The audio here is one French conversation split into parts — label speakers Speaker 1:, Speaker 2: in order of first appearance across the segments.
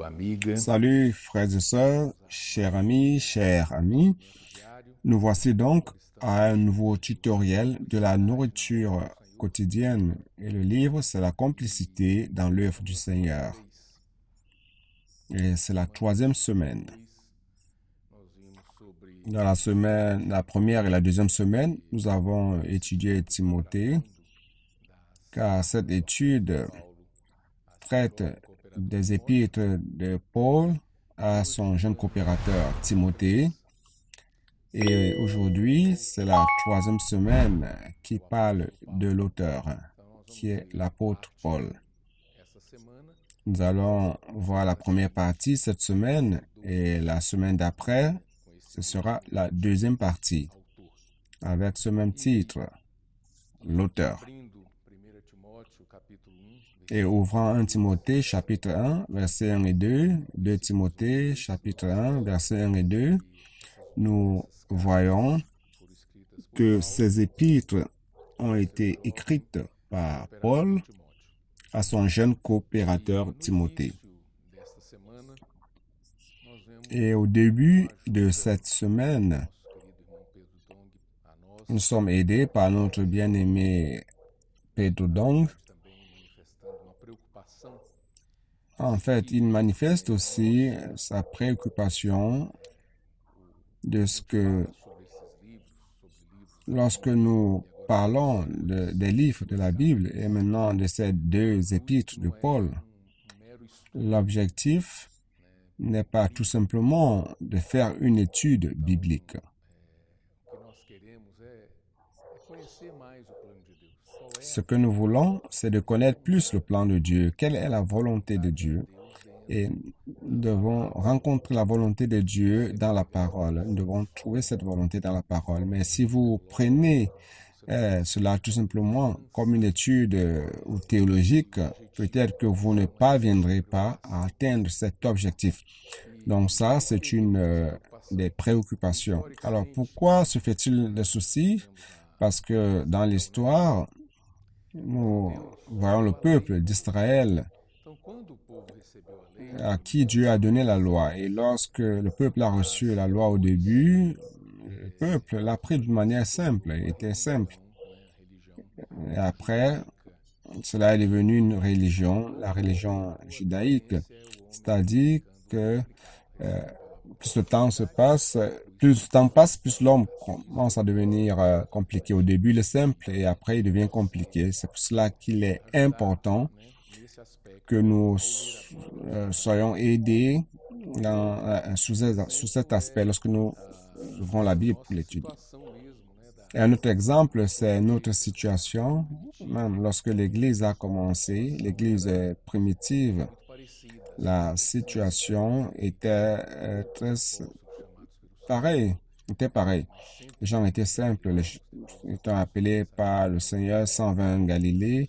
Speaker 1: amiga.
Speaker 2: Salut frères et sœurs, chers amis. Nous voici donc à un nouveau tutoriel de la nourriture quotidienne. Et le livre, c'est la complicité dans l'œuvre du Seigneur. Et c'est la 3e semaine. Dans la première et la 2e semaine, nous avons étudié Timothée, car cette étude traite des épîtres de Paul à son jeune coopérateur Timothée. Et aujourd'hui, c'est la 3e semaine qui parle de l'auteur, qui est l'apôtre Paul. Nous allons voir la première partie cette semaine et la semaine d'après, ce sera la 2e partie avec ce même titre, l'auteur. Et ouvrant 1 Timothée chapitre 1, versets 1 et 2, 2 Timothée chapitre 1, versets 1 et 2, nous voyons que ces épîtres ont été écrites par Paul à son jeune coopérateur Timothée. Et au début de cette semaine, nous sommes aidés par notre bien-aimé Pedro Dong. En fait, il manifeste aussi sa préoccupation de ce que, lorsque nous parlons des livres de la Bible et maintenant de ces 2 épîtres de Paul, l'objectif n'est pas tout simplement de faire une étude biblique. Ce que nous voulons, c'est de connaître plus le plan de Dieu, quelle est la volonté de Dieu. Et nous devons rencontrer la volonté de Dieu dans la parole. Nous devons trouver cette volonté dans la parole. Mais si vous prenez cela tout simplement comme une étude théologique, peut-être que vous ne parviendrez pas à atteindre cet objectif. Donc ça, c'est une des préoccupations. Alors pourquoi se fait-il des soucis? Parce que dans l'histoire, nous voyons le peuple d'Israël à qui Dieu a donné la loi. Et lorsque le peuple a reçu la loi au début, le peuple l'a pris d'une manière simple, était simple. Et après, cela est devenu une religion, la religion judaïque. C'est-à-dire que plus le temps passe, plus l'homme commence à devenir compliqué. Au début, il est simple et après, il devient compliqué. C'est pour cela qu'il est important que nous soyons aidés sous cet aspect lorsque nous ouvrons la Bible pour l'étudier. Et un autre exemple, c'est notre situation, même lorsque l'Église a commencé, l'Église primitive, la situation était très pareille. Les gens étaient simples, ils étaient appelés par le Seigneur 120 Galilée.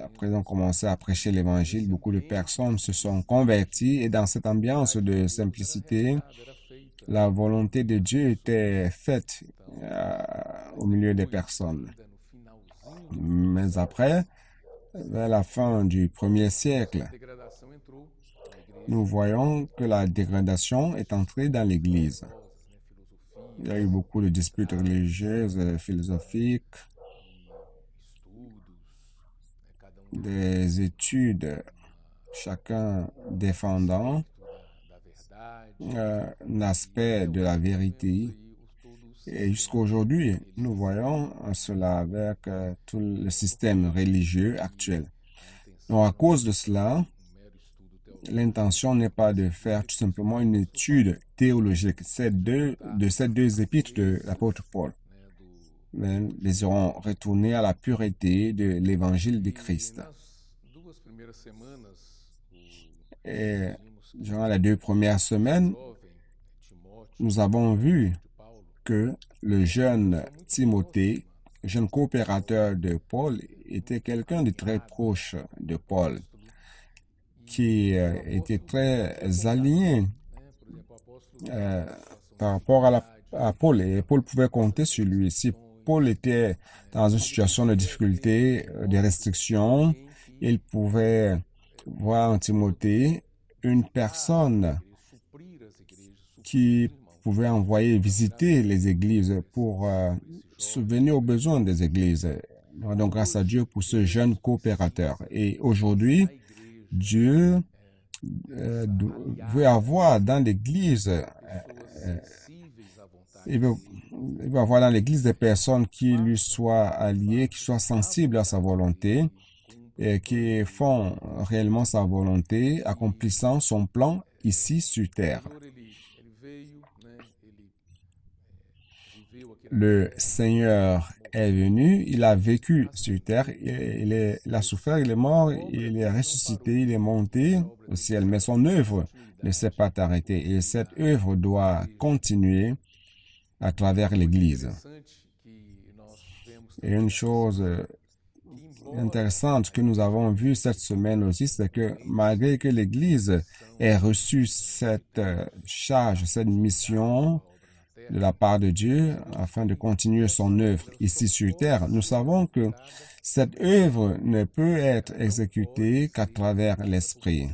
Speaker 2: Après, ils ont commencé à prêcher l'évangile. Beaucoup de personnes se sont converties et dans cette ambiance de simplicité, la volonté de Dieu était faite au milieu des personnes. Mais après, vers la fin du 1er siècle, nous voyons que la dégradation est entrée dans l'Église. Il y a eu beaucoup de disputes religieuses, philosophiques, des études, chacun défendant un aspect de la vérité. Et jusqu'à aujourd'hui, nous voyons cela avec tout le système religieux actuel. Donc, à cause de cela, l'intention n'est pas de faire tout simplement une étude théologique de ces 2 épîtres de l'apôtre Paul. Mais nous désirons retourner à la pureté de l'évangile de Christ. Et durant les 2 premières semaines, nous avons vu que le jeune Timothée, jeune coopérateur de Paul, était quelqu'un de très proche de Paul, qui était très aligné par rapport à Paul. Et Paul pouvait compter sur lui. Si Paul était dans une situation de difficulté, de restriction, il pouvait voir en Timothée une personne qui pouvait envoyer visiter les églises pour subvenir aux besoins des églises. Donc, grâce à Dieu pour ce jeune coopérateur. Et aujourd'hui, Dieu veut avoir dans l'Église, il veut, il veut avoir dans l'Église des personnes qui lui soient alliées, qui soient sensibles à sa volonté et qui font réellement sa volonté, accomplissant son plan ici sur terre. Le Seigneur est venu, il a vécu sur terre, il a souffert, il est mort, il est ressuscité, il est monté au ciel. Mais son œuvre ne s'est pas arrêtée et cette œuvre doit continuer à travers l'Église. Et une chose intéressante que nous avons vue cette semaine aussi, c'est que malgré que l'Église ait reçu cette charge, cette mission de la part de Dieu afin de continuer son œuvre ici sur terre, nous savons que cette œuvre ne peut être exécutée qu'à travers l'Esprit.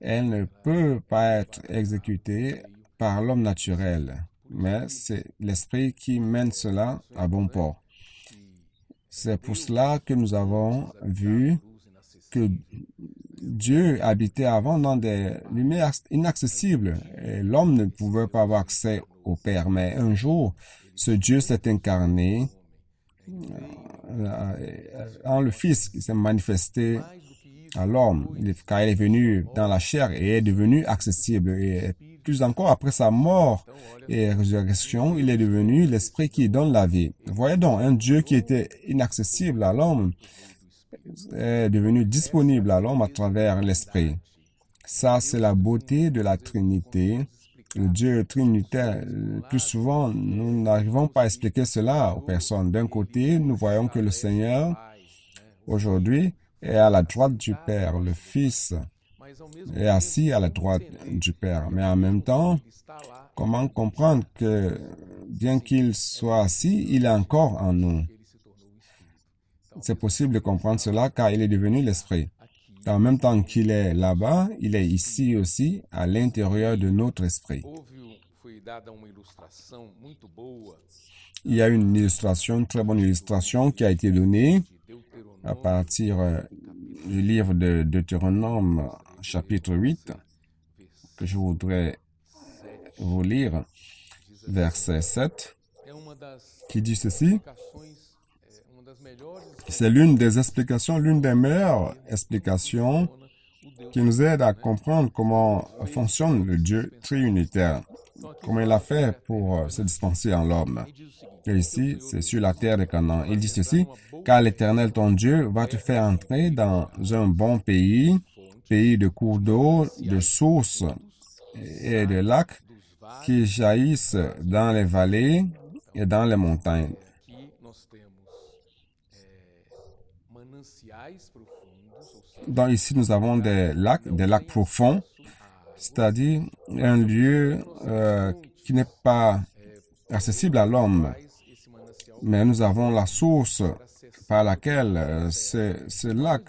Speaker 2: Elle ne peut pas être exécutée par l'homme naturel, mais c'est l'Esprit qui mène cela à bon port. C'est pour cela que nous avons vu que Dieu habitait avant dans des lumières inaccessibles et l'homme ne pouvait pas avoir accès au Père. Mais un jour, ce Dieu s'est incarné en le Fils qui s'est manifesté à l'homme, car il est venu dans la chair et est devenu accessible. Et plus encore, après sa mort et résurrection, il est devenu l'Esprit qui donne la vie. Voyez donc, un Dieu qui était inaccessible à l'homme est devenu disponible à l'homme à travers l'Esprit. Ça, c'est la beauté de la Trinité. Le Dieu trinitaire, plus souvent, nous n'arrivons pas à expliquer cela aux personnes. D'un côté, nous voyons que le Seigneur, aujourd'hui, est à la droite du Père. Le Fils est assis à la droite du Père. Mais en même temps, comment comprendre que, bien qu'il soit assis, il est encore en nous? C'est possible de comprendre cela car il est devenu l'Esprit. En même temps qu'il est là-bas, il est ici aussi, à l'intérieur de notre esprit. Il y a une illustration, une très bonne illustration qui a été donnée à partir du livre de Deutéronome, chapitre 8, que je voudrais vous lire, verset 7, qui dit ceci. C'est l'une des explications, l'une des meilleures explications qui nous aide à comprendre comment fonctionne le Dieu triunitaire, comment il a fait pour se dispenser en l'homme. Et ici, c'est sur la terre de Canaan. Il dit ceci, car l'Éternel ton Dieu va te faire entrer dans un bon pays, pays de cours d'eau, de sources et de lacs qui jaillissent dans les vallées et dans les montagnes. Donc ici, nous avons des lacs profonds, c'est-à-dire un lieu qui n'est pas accessible à l'homme. Mais nous avons la source par laquelle ce lac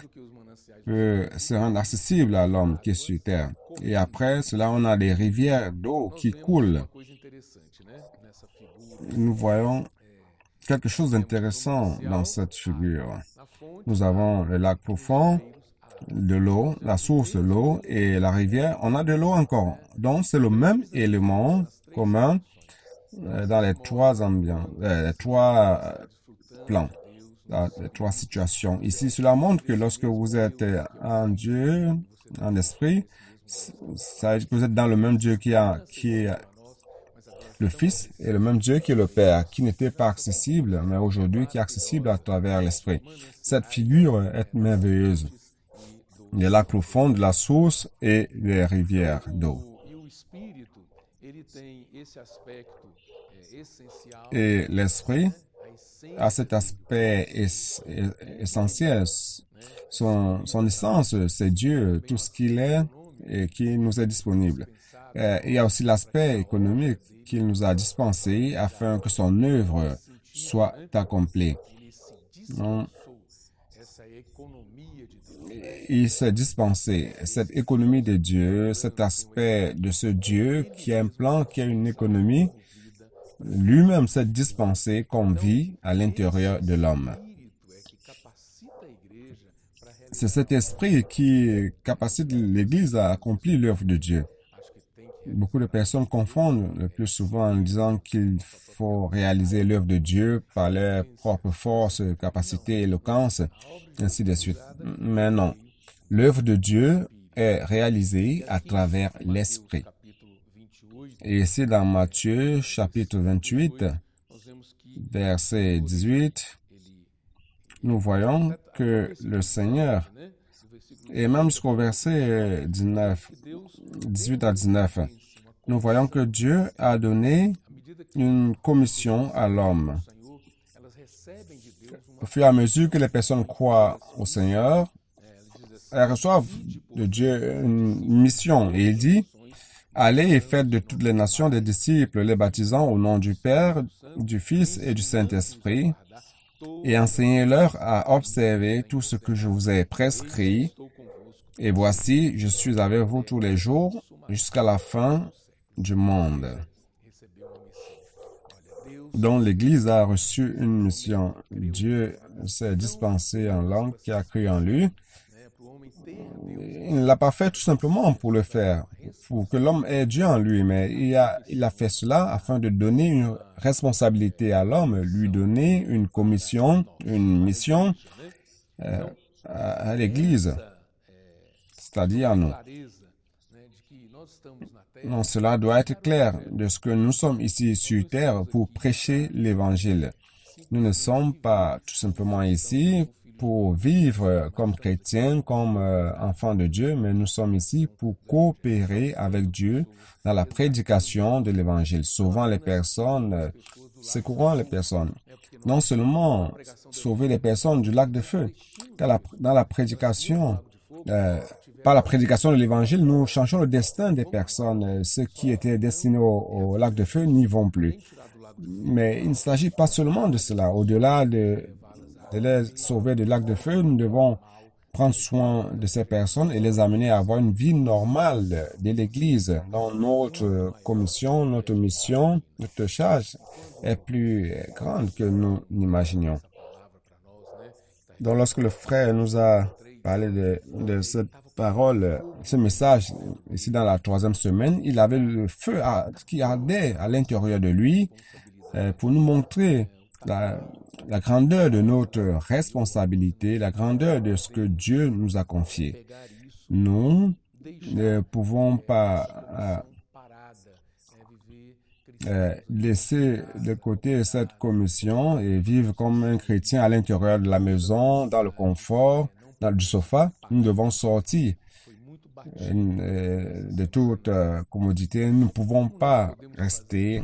Speaker 2: peut se rendre accessible à l'homme qui est sur terre. Et après cela, on a des rivières d'eau qui coulent. Nous voyons quelque chose d'intéressant dans cette figure. Nous avons le lac profond, de l'eau, la source de l'eau et la rivière, on a de l'eau encore. Donc, c'est le même élément commun dans les trois ambiances, les trois plans, les trois situations. Ici, cela montre que lorsque vous êtes en Dieu, en esprit, ça veut dire que vous êtes dans le même Dieu qui est le Fils et le même Dieu qui est le Père, qui n'était pas accessible, mais aujourd'hui qui est accessible à travers l'Esprit. Cette figure est merveilleuse. Les lacs profonds, de la source et les rivières d'eau. Et l'Esprit a cet aspect essentiel. Son essence, c'est Dieu, tout ce qu'il est et qui nous est disponible. Il y a aussi l'aspect économique qu'il nous a dispensé afin que son œuvre soit accomplie. Donc, il s'est dispensé cette économie de Dieu, cet aspect de ce Dieu qui a un plan, qui a une économie, lui-même s'est dispensé comme vie à l'intérieur de l'homme. C'est cet esprit qui capacite l'Église à accomplir l'œuvre de Dieu. Beaucoup de personnes confondent le plus souvent en disant qu'il faut réaliser l'œuvre de Dieu par leurs propres forces, capacités, éloquence, ainsi de suite. Mais non. L'œuvre de Dieu est réalisée à travers l'Esprit. Et ici, dans Matthieu, chapitre 28, verset 18, nous voyons que le Seigneur, et même jusqu'au verset 18 à 19, nous voyons que Dieu a donné une commission à l'homme. Au fur et à mesure que les personnes croient au Seigneur, elles reçoivent de Dieu une mission. Et il dit, allez et faites de toutes les nations des disciples, les baptisant au nom du Père, du Fils et du Saint-Esprit, et enseignez-leur à observer tout ce que je vous ai prescrit. Et voici, je suis avec vous tous les jours jusqu'à la fin du monde. Donc l'Église a reçu une mission. Dieu s'est dispensé en l'homme qui a cru en lui. Il ne l'a pas fait tout simplement pour le faire, pour que l'homme ait Dieu en lui, mais il a fait cela afin de donner une responsabilité à l'homme, lui donner une commission, une mission à l'Église, c'est-à-dire à nous. Non, cela doit être clair de ce que nous sommes ici sur terre pour prêcher l'Évangile. Nous ne sommes pas tout simplement ici pour vivre comme chrétiens, comme enfants de Dieu, mais nous sommes ici pour coopérer avec Dieu dans la prédication de l'Évangile. Souvent les personnes, secourant les personnes, non seulement sauver les personnes du lac de feu, dans la prédication, par la prédication de l'Évangile, nous changeons le destin des personnes. Ceux qui étaient destinés au lac de feu n'y vont plus. Mais il ne s'agit pas seulement de cela. Au-delà de les sauver du lac de feu, nous devons prendre soin de ces personnes et les amener à avoir une vie normale de l'Église. Donc notre commission, notre mission, notre charge est plus grande que nous n'imaginions. Donc lorsque le frère nous a parlé de cette parole, ce message, ici dans la 3e semaine, il avait le feu qui ardait à l'intérieur de lui pour nous montrer la grandeur de notre responsabilité, la grandeur de ce que Dieu nous a confié. Nous ne pouvons pas laisser de côté cette commission et vivre comme un chrétien à l'intérieur de la maison, dans le confort, du sofa. Nous devons sortir de toute commodité. Nous ne pouvons pas rester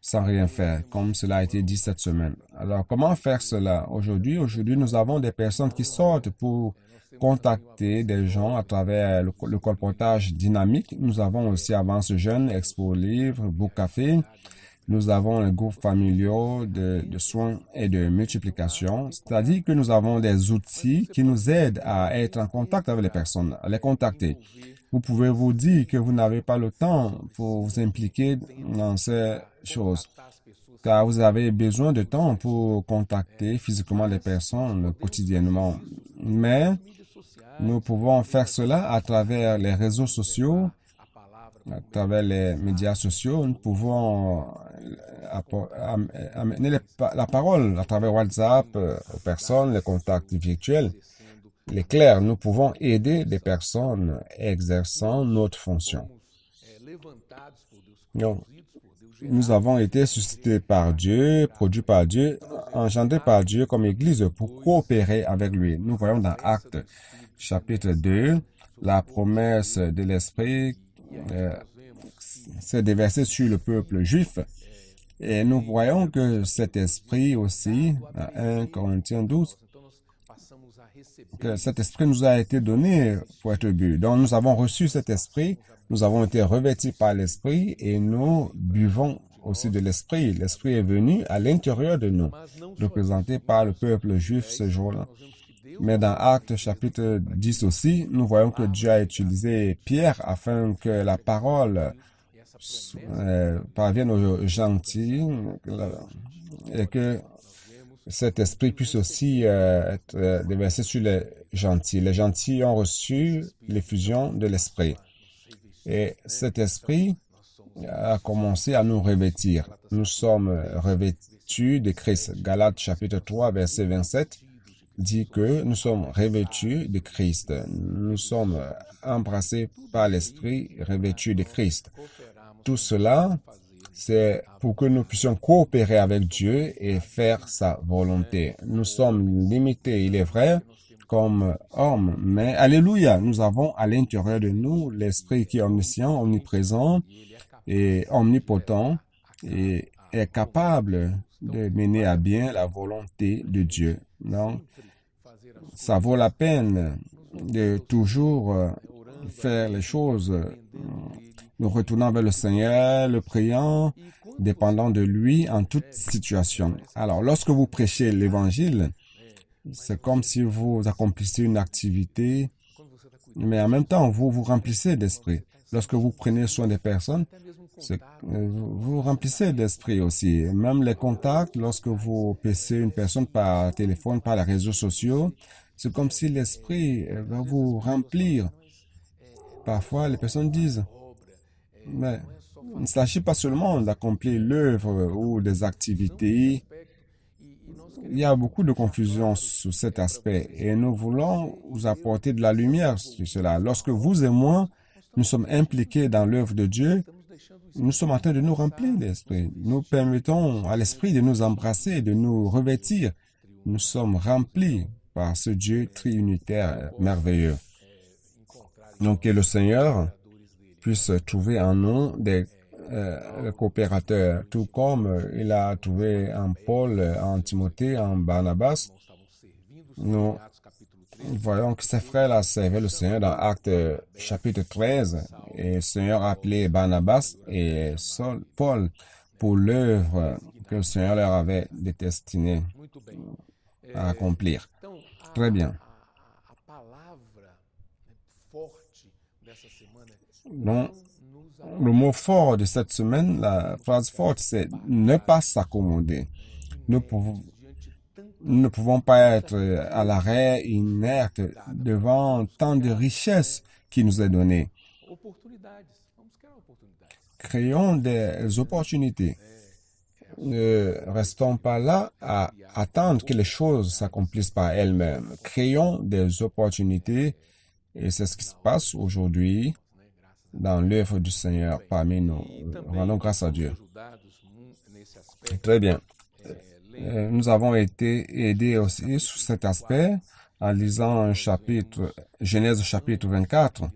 Speaker 2: sans rien faire, comme cela a été dit cette semaine. Alors, comment faire cela? Aujourd'hui, nous avons des personnes qui sortent pour contacter des gens à travers le colportage dynamique. Nous avons aussi Avance Jeune, Expo Livre, Book Café. Nous avons les groupes familiaux de soins et de multiplication. C'est-à-dire que nous avons des outils qui nous aident à être en contact avec les personnes, à les contacter. Vous pouvez vous dire que vous n'avez pas le temps pour vous impliquer dans ces choses, car vous avez besoin de temps pour contacter physiquement les personnes quotidiennement. Mais nous pouvons faire cela à travers les réseaux sociaux, à travers les médias sociaux. Nous pouvons amener la parole à travers WhatsApp aux personnes, les contacts virtuels. Il est clair, nous pouvons aider des personnes exerçant notre fonction. Donc, nous avons été suscités par Dieu, produits par Dieu, engendrés par Dieu comme Église pour coopérer avec lui. Nous voyons dans Actes, chapitre 2, la promesse de l'Esprit s'est déversée sur le peuple juif. Et nous voyons que cet esprit aussi, dans 1 Corinthiens 12, que cet esprit nous a été donné pour être bu. Donc nous avons reçu cet esprit, nous avons été revêtis par l'esprit et nous buvons aussi de l'Esprit. L'Esprit est venu à l'intérieur de nous, représenté par le peuple juif ce jour-là. Mais dans Actes chapitre 10 aussi, nous voyons que Dieu a utilisé Pierre afin que la parole parvienne aux gentils et que cet esprit puisse aussi être déversé sur les gentils. Les gentils ont reçu l'effusion de l'esprit. Et cet esprit a commencé à nous revêtir. Nous sommes revêtus de Christ. Galates chapitre 3, verset 27 dit que nous sommes revêtus de Christ. Nous sommes embrassés par l'esprit, revêtus de Christ. Tout cela, c'est pour que nous puissions coopérer avec Dieu et faire sa volonté. Nous sommes limités, il est vrai, comme hommes, mais alléluia, nous avons à l'intérieur de nous l'Esprit qui est omniscient, omniprésent et omnipotent et est capable de mener à bien la volonté de Dieu. Donc, ça vaut la peine de toujours faire les choses, nous retournant vers le Seigneur, le priant, dépendant de lui en toute situation. Alors, lorsque vous prêchez l'Évangile, c'est comme si vous accomplissiez une activité, mais en même temps, vous vous remplissez d'esprit. Lorsque vous prenez soin des personnes, vous remplissez d'esprit aussi. Même les contacts, lorsque vous paissez une personne par téléphone, par les réseaux sociaux, c'est comme si l'esprit va vous remplir. Parfois, les personnes disent, mais il ne s'agit pas seulement d'accomplir l'œuvre ou des activités. Il y a beaucoup de confusion sur cet aspect et nous voulons vous apporter de la lumière sur cela. Lorsque vous et moi, nous sommes impliqués dans l'œuvre de Dieu, nous sommes en train de nous remplir d'esprit. Nous permettons à l'esprit de nous embrasser, de nous revêtir. Nous sommes remplis par ce Dieu triunitaire merveilleux. Donc, que le Seigneur puisse trouver en nous des coopérateurs, tout comme il a trouvé en Paul, en Timothée, en Barnabas. Nous voyons que ces frères-là servaient le Seigneur dans Actes chapitre 13, et le Seigneur a appelé Barnabas et Paul pour l'œuvre que le Seigneur leur avait destiné à accomplir. Très bien. Donc, le mot fort de cette semaine, la phrase forte, c'est ne pas s'accommoder. Nous ne pouvons pas être à l'arrêt, inerte, devant tant de richesses qui nous est données. Créons des opportunités. Ne restons pas là à attendre que les choses s'accomplissent par elles-mêmes. Créons des opportunités et c'est ce qui se passe aujourd'hui dans l'œuvre du Seigneur parmi nous. Rendons grâce à Dieu. Très bien. Nous avons été aidés aussi sur cet aspect en lisant un chapitre, Genèse chapitre 24.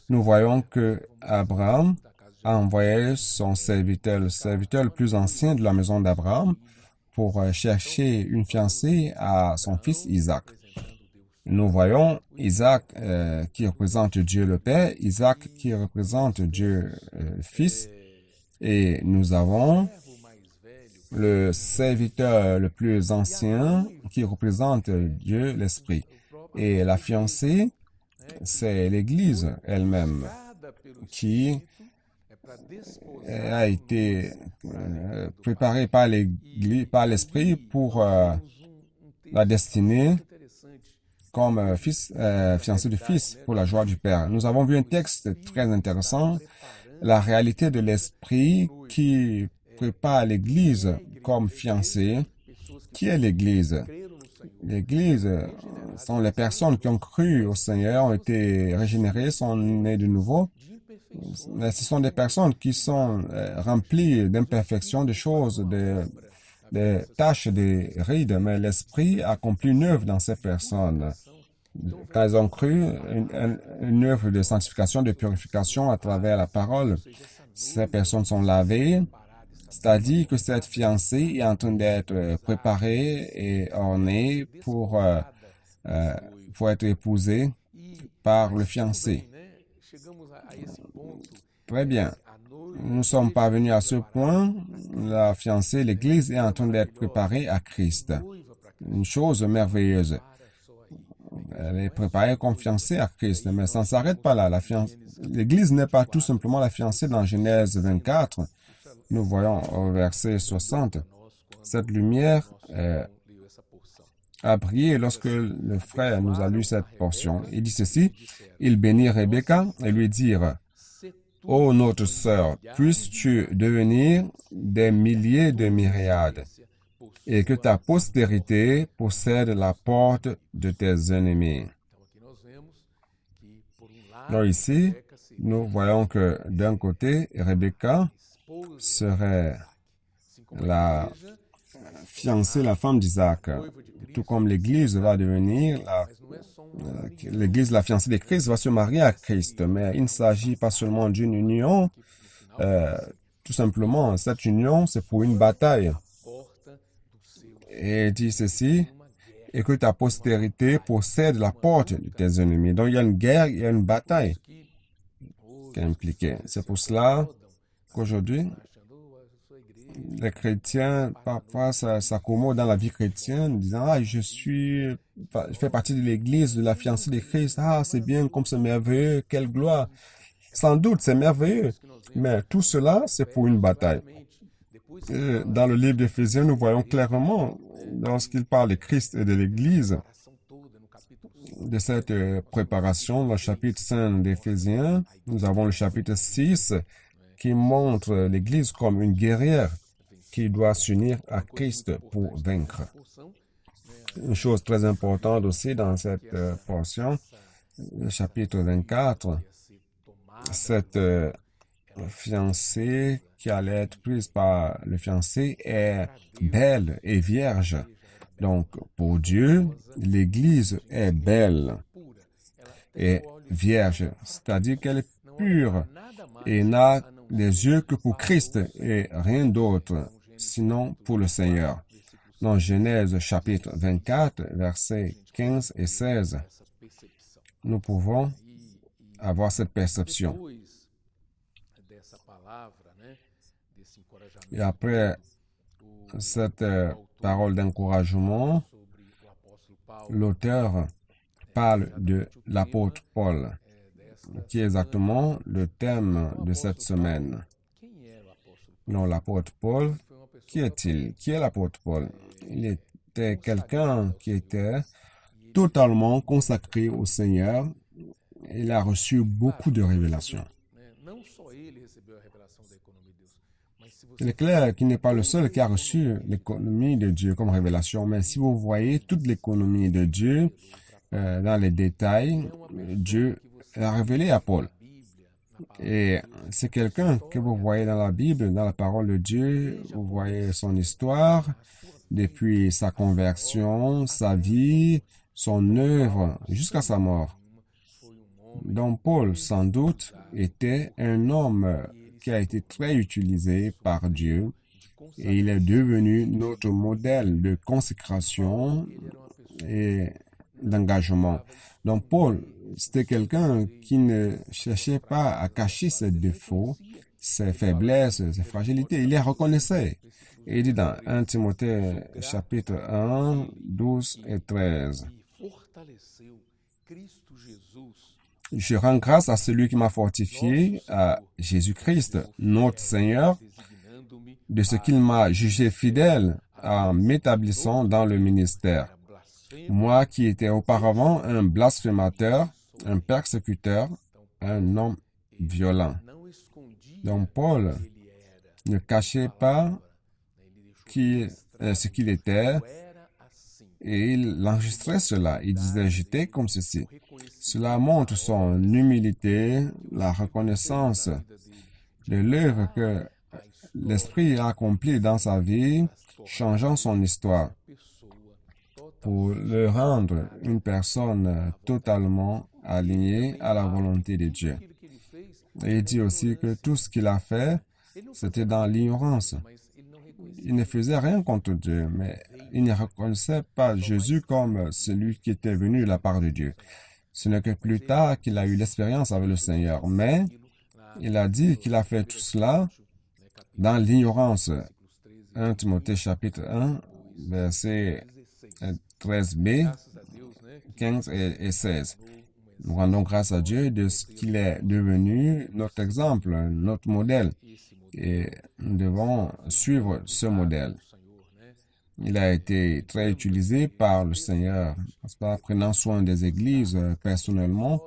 Speaker 2: Nous voyons que Abraham a envoyé son serviteur, le serviteur le plus ancien de la maison d'Abraham, pour chercher une fiancée à son fils Isaac. Nous voyons Isaac qui représente Dieu le Père, Isaac qui représente Dieu le Fils, et nous avons le serviteur le plus ancien qui représente Dieu l'Esprit. Et la fiancée, c'est l'Église elle-même qui a été préparée par l'Église, par l'Esprit pour la destinée comme fiancé du Fils pour la joie du Père. Nous avons vu un texte très intéressant, la réalité de l'Esprit qui prépare l'Église comme fiancée. Qui est l'Église? L'Église sont les personnes qui ont cru au Seigneur, ont été régénérées, sont nées de nouveau. Ce sont des personnes qui sont remplies d'imperfections, de choses, des tâches, des rides, mais l'Esprit accomplit une œuvre dans ces personnes. Quand ils ont cru, une œuvre de sanctification, de purification à travers la parole, ces personnes sont lavées, c'est-à-dire que cette fiancée est en train d'être préparée et ornée pour être épousée par le fiancé. Très bien. Nous sommes parvenus à ce point. La fiancée, l'Église, est en train d'être préparée à Christ. Une chose merveilleuse. Elle est préparée comme fiancée à Christ, mais ça ne s'arrête pas là. L'Église n'est pas tout simplement la fiancée dans Genèse 24. Nous voyons au verset 60. Cette lumière a brillé lorsque le frère nous a lu cette portion. Il dit ceci, il bénit Rebecca et lui dire, ô notre sœur, puisses-tu devenir des milliers de myriades, et que ta postérité possède la porte de tes ennemis. Donc ici, nous voyons que d'un côté, Rebecca serait la fiancée, la femme d'Isaac, tout comme l'Église va devenir l'Église, la fiancée de Christ, va se marier à Christ. Mais il ne s'agit pas seulement d'une union, tout simplement, cette union, c'est pour une bataille. Et il dit ceci, et que ta postérité possède la porte de tes ennemis. Donc il y a une guerre, il y a une bataille qui est impliquée. C'est pour cela qu'aujourd'hui, les chrétiens, parfois, s'accommodent dans la vie chrétienne, disant, ah, je fais partie de l'église, de la fiancée de Christ. Ah, c'est bien, comme c'est merveilleux, quelle gloire. Sans doute, c'est merveilleux. Mais tout cela, c'est pour une bataille. Et dans le livre d'Éphésiens, nous voyons clairement, lorsqu'il parle de Christ et de l'église, de cette préparation, le chapitre 5 d'Éphésiens, nous avons le chapitre 6 qui montre l'église comme une guerrière qui doit s'unir à Christ pour vaincre. Une chose très importante aussi dans cette portion, le chapitre 24, cette fiancée qui allait être prise par le fiancé est belle et vierge. Donc, pour Dieu, l'Église est belle et vierge, c'est-à-dire qu'elle est pure et n'a les yeux que pour Christ et rien d'autre, sinon pour le Seigneur. Dans Genèse chapitre 24, versets 15 et 16, nous pouvons avoir cette perception. Et après cette parole d'encouragement, l'auteur parle de l'apôtre Paul, qui est exactement le thème de cette semaine. Non, l'apôtre Paul, qui est-il? Qui est l'apôtre Paul? Il était quelqu'un qui était totalement consacré au Seigneur. Il a reçu beaucoup de révélations. Il est clair qu'il n'est pas le seul qui a reçu l'économie de Dieu comme révélation, mais si vous voyez toute l'économie de Dieu dans les détails, Dieu l'a révélé à Paul. Et c'est quelqu'un que vous voyez dans la Bible, dans la parole de Dieu, vous voyez son histoire, depuis sa conversion, sa vie, son œuvre, jusqu'à sa mort. Donc Paul, sans doute, était un homme qui a été très utilisé par Dieu et il est devenu notre modèle de consécration et d'engagement. Donc Paul, c'était quelqu'un qui ne cherchait pas à cacher ses défauts, ses faiblesses, ses fragilités. Il les reconnaissait. Et il dit dans 1 Timothée chapitre 1, 12 et 13. Je rends grâce à celui qui m'a fortifié, à Jésus-Christ, notre Seigneur, de ce qu'il m'a jugé fidèle en m'établissant dans le ministère. Moi qui étais auparavant un blasphémateur, un persécuteur, un homme violent. Donc Paul ne cachait pas ce qu'il était et il enregistrait cela. Il disait, j'étais comme ceci. Cela montre son humilité, la reconnaissance de l'œuvre que l'Esprit a accomplie dans sa vie, changeant son histoire pour le rendre une personne totalement alignée à la volonté de Dieu. Et il dit aussi que tout ce qu'il a fait, c'était dans l'ignorance. Il ne faisait rien contre Dieu, mais il ne reconnaissait pas Jésus comme celui qui était venu de la part de Dieu. Ce n'est que plus tard qu'il a eu l'expérience avec le Seigneur, mais il a dit qu'il a fait tout cela dans l'ignorance. 1 Timothée chapitre 1, verset 13b, 15 et 16. Nous rendons grâce à Dieu de ce qu'il est devenu notre exemple, notre modèle. Et nous devons suivre ce modèle. Il a été très utilisé par le Seigneur, prenant soin des églises personnellement,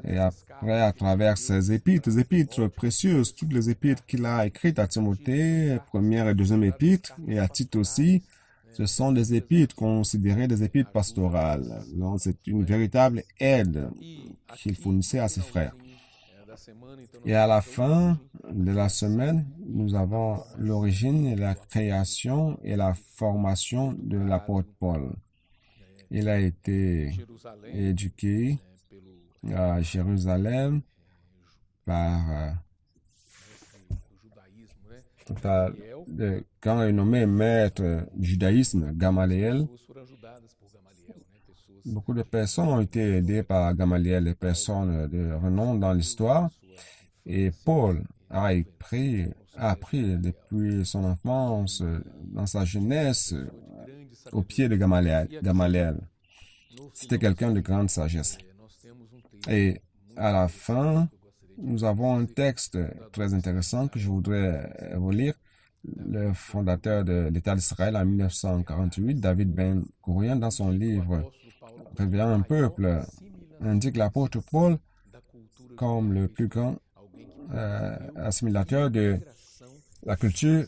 Speaker 2: et après à travers ses épîtres précieuses, toutes les épîtres qu'il a écrites à Timothée, première et deuxième épître, et à Tite aussi, ce sont des épîtres considérées des épîtres pastorales. Donc c'est une véritable aide qu'il fournissait à ses frères. Et à la fin de la semaine, nous avons l'origine et la création et la formation de l'apôtre Paul. Il a été éduqué à Jérusalem par le grand renommé maître du judaïsme, Gamaliel. Beaucoup de personnes ont été aidées par Gamaliel, des personnes de renom dans l'histoire. Et Paul a appris depuis son enfance, dans sa jeunesse, au pied de Gamaliel. C'était quelqu'un de grande sagesse. Et à la fin, nous avons un texte très intéressant que je voudrais relire. Le fondateur de l'État d'Israël en 1948, David Ben Gurion, dans son livre Réveillant un peuple, indique l'apôtre Paul comme le plus grand assimilateur de la culture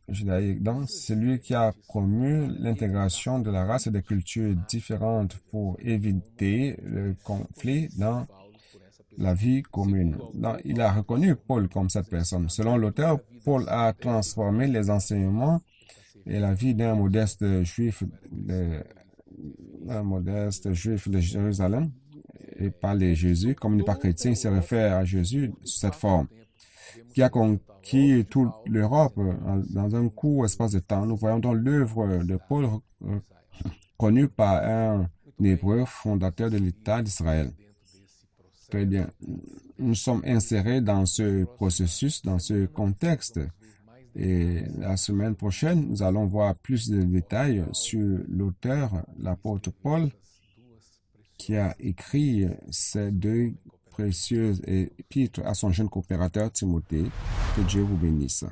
Speaker 2: judaïque. Donc, c'est lui qui a promu l'intégration de la race et des cultures différentes pour éviter le conflit dans la vie commune. Donc, il a reconnu Paul comme cette personne. Selon l'auteur, Paul a transformé les enseignements et la vie d'un modeste juif de Jérusalem et parle de Jésus. Comme il n'est pas chrétien, il se réfère à Jésus sous cette forme, qui a conquis toute l'Europe dans un court espace de temps. Nous voyons donc l'œuvre de Paul connue par un Hébreu fondateur de l'État d'Israël. Très bien. Nous sommes insérés dans ce processus, dans ce contexte. Et la semaine prochaine, nous allons voir plus de détails sur l'auteur, l'apôtre Paul, qui a écrit ces deux précieuses épîtres à son jeune coopérateur Timothée. Que Dieu vous bénisse.